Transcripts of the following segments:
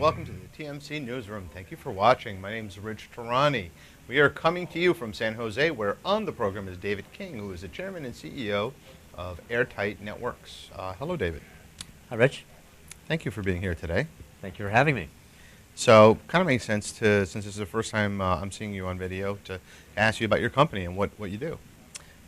welcome to the TMC Newsroom. Thank you for watching. My name is Rich Tarani. We are coming to you from San Jose, where on the program is David King, who is the chairman and CEO of AirTight Networks. Hello, David. Hi, Rich. Thank you for being here today. Thank you for having me. So, kind of makes sense to, since this is the first time I'm seeing you on video, to ask you about your company and what you do.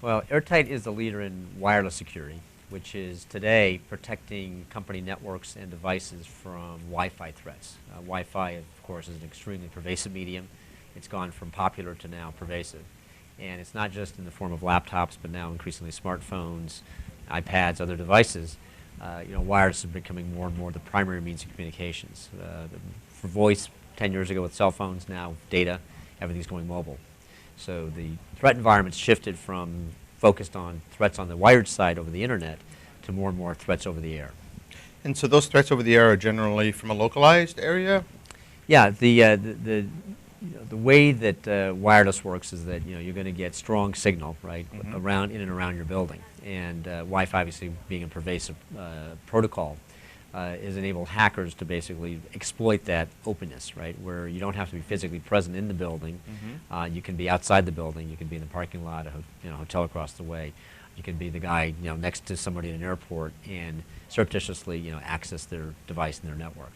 Well, AirTight is the leader in wireless security, which is today protecting company networks and devices from Wi-Fi threats. Wi-Fi, of course, is an extremely pervasive medium. It's gone from popular to now pervasive. And it's not just in the form of laptops, but now increasingly smartphones, iPads, other devices. Wireless is becoming more and more the primary means of communications. For voice, 10 years ago with cell phones, now data, everything's going mobile. So the threat environment's shifted from focused on threats on the wired side over the internet to more and more threats over the air. And so those threats over the air are generally from a localized area? Yeah, the way that wireless works is that you're going to get strong signal right around in and around your building, and Wi-Fi, obviously being a pervasive protocol, has enabled hackers to basically exploit that openness, right, where you don't have to be physically present in the building. You can be outside the building. You can be in the parking lot, a hotel across the way. You can be the guy next to somebody in an airport and surreptitiously access their device and their network.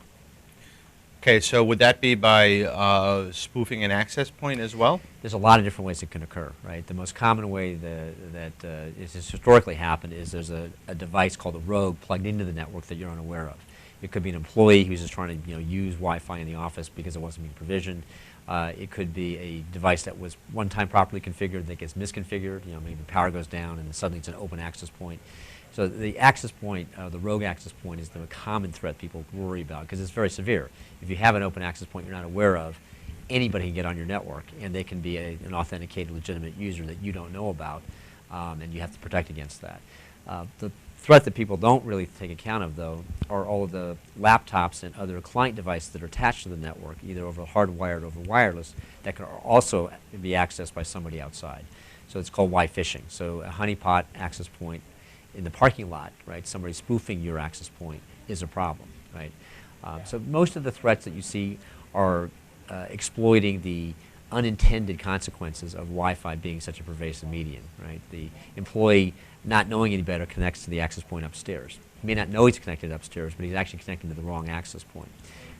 Okay, so would that be by spoofing an access point as well? There's a lot of different ways it can occur, right? The most common way that has historically happened is there's a device called a rogue plugged into the network that you're unaware of. It could be an employee who's just trying to use Wi-Fi in the office because it wasn't being provisioned. It could be a device that was one time properly configured that gets misconfigured. Maybe the power goes down and suddenly it's an open access point. So the access point, the rogue access point, is the common threat people worry about because it's very severe. If you have an open access point you're not aware of, anybody can get on your network, and they can be an authenticated, legitimate user that you don't know about, and you have to protect against that. The threat that people don't really take account of, though, are all of the laptops and other client devices that are attached to the network, either over hardwired or over wireless, that can also be accessed by somebody outside. So it's called Wi-phishing. So a honeypot access point in the parking lot, right, somebody spoofing your access point is a problem, right? So most of the threats that you see are exploiting the unintended consequences of Wi-Fi being such a pervasive medium, right? The employee, not knowing any better, connects to the access point upstairs. He may not know he's connected upstairs, but he's actually connecting to the wrong access point.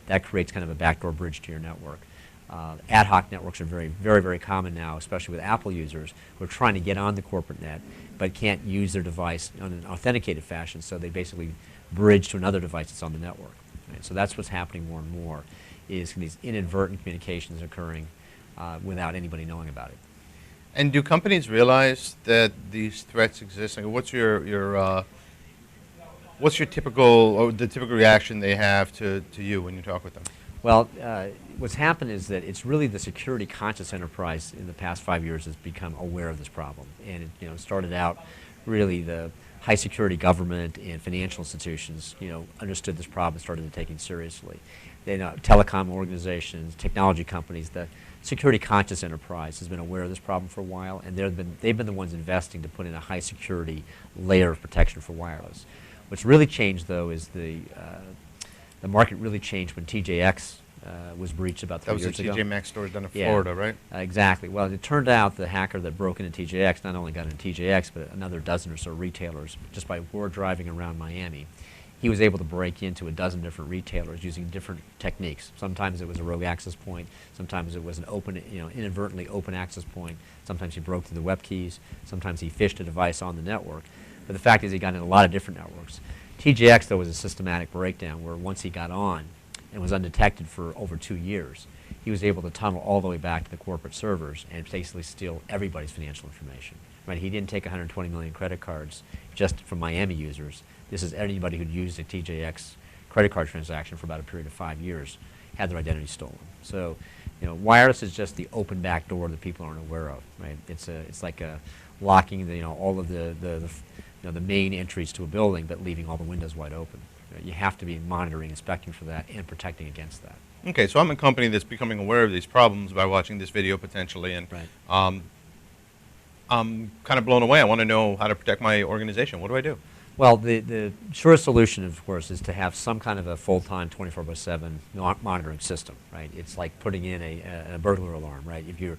That creates kind of a backdoor bridge to your network. Ad hoc networks are very, very, very common now, especially with Apple users who are trying to get on the corporate net but can't use their device in an authenticated fashion, so they basically bridge to another device that's on the network. Right? So that's what's happening more and more, is these inadvertent communications occurring without anybody knowing about it. And do companies realize that these threats exist? I mean, what's your typical, or the typical reaction they have to you when you talk with them? Well, what's happened is that it's really the security conscious enterprise in the past 5 years has become aware of this problem. And it started out really the high security government and financial institutions understood this problem and started taking it seriously. Telecom organizations, technology companies, the security conscious enterprise has been aware of this problem for a while, and they've been the ones investing to put in a high security layer of protection for wireless. What's really changed, though, is the market really changed when TJX was breached about 3 years ago. That was the TJ Maxx store down in Florida, right? Exactly. Well, it turned out the hacker that broke into TJX not only got into TJX, but another dozen or so retailers just by word driving around Miami. He was able to break into a dozen different retailers using different techniques. Sometimes it was a rogue access point. Sometimes it was an open, inadvertently open access point. Sometimes he broke through the web keys. Sometimes he phished a device on the network. But the fact is he got into a lot of different networks. TJX, though, was a systematic breakdown where once he got on and was undetected for over 2 years, he was able to tunnel all the way back to the corporate servers and basically steal everybody's financial information. Right? He didn't take 120 million credit cards just from Miami users. This is anybody who'd used a TJX credit card transaction for about a period of 5 years had their identity stolen. So, wireless is just the open back door that people aren't aware of. Right? It's like locking all of the main entries to a building, but leaving all the windows wide open. You have to be monitoring, inspecting for that, and protecting against that. Okay, so I'm a company that's becoming aware of these problems by watching this video potentially, and right. I'm kind of blown away. I want to know how to protect my organization. What do I do? Well, the surest solution, of course, is to have some kind of a full-time 24/7 monitoring system, right? It's like putting in a burglar alarm, right? If you're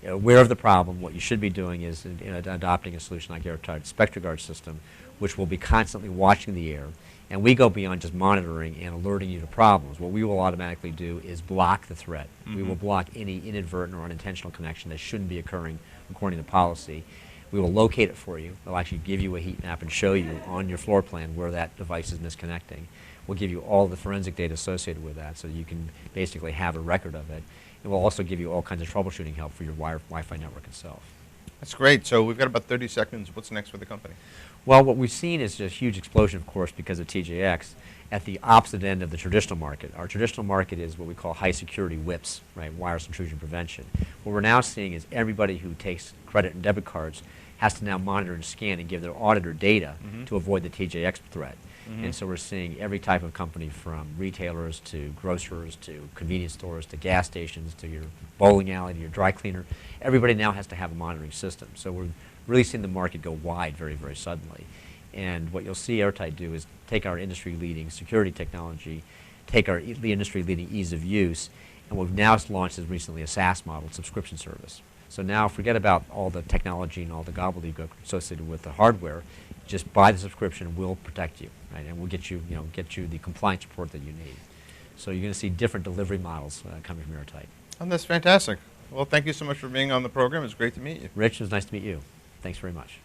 aware of the problem, what you should be doing is adopting a solution like AirTight SpectraGuard system, which will be constantly watching the air. And we go beyond just monitoring and alerting you to problems. What we will automatically do is block the threat. We will block any inadvertent or unintentional connection that shouldn't be occurring according to policy. We will locate it for you. We'll actually give you a heat map and show you on your floor plan where that device is misconnecting. We'll give you all the forensic data associated with that so you can basically have a record of it. And we'll also give you all kinds of troubleshooting help for your Wi-Fi network itself. That's great. So we've got about 30 seconds. What's next for the company? Well, what we've seen is a huge explosion, of course, because of TJX at the opposite end of the traditional market. Our traditional market is what we call high security WIPs, right, wireless intrusion prevention. What we're now seeing is everybody who takes credit and debit cards has to now monitor and scan and give their auditor data to avoid the TJX threat. And so we're seeing every type of company from retailers to grocers to convenience stores to gas stations to your bowling alley to your dry cleaner. Everybody now has to have a monitoring system. So we're really seeing the market go wide very, very suddenly. And what you'll see AirTight do is take our industry-leading security technology, take the industry-leading ease of use, and what we've now launched is recently a SaaS model subscription service. So now forget about all the technology and all the gobbledygook associated with the hardware. Just buy the subscription, we'll protect you, right? And we'll get you, get you the compliance support that you need. So you're going to see different delivery models coming from AirTight. Oh, that's fantastic. Well, thank you so much for being on the program. It's great to meet you. Rich, it was nice to meet you. Thanks very much.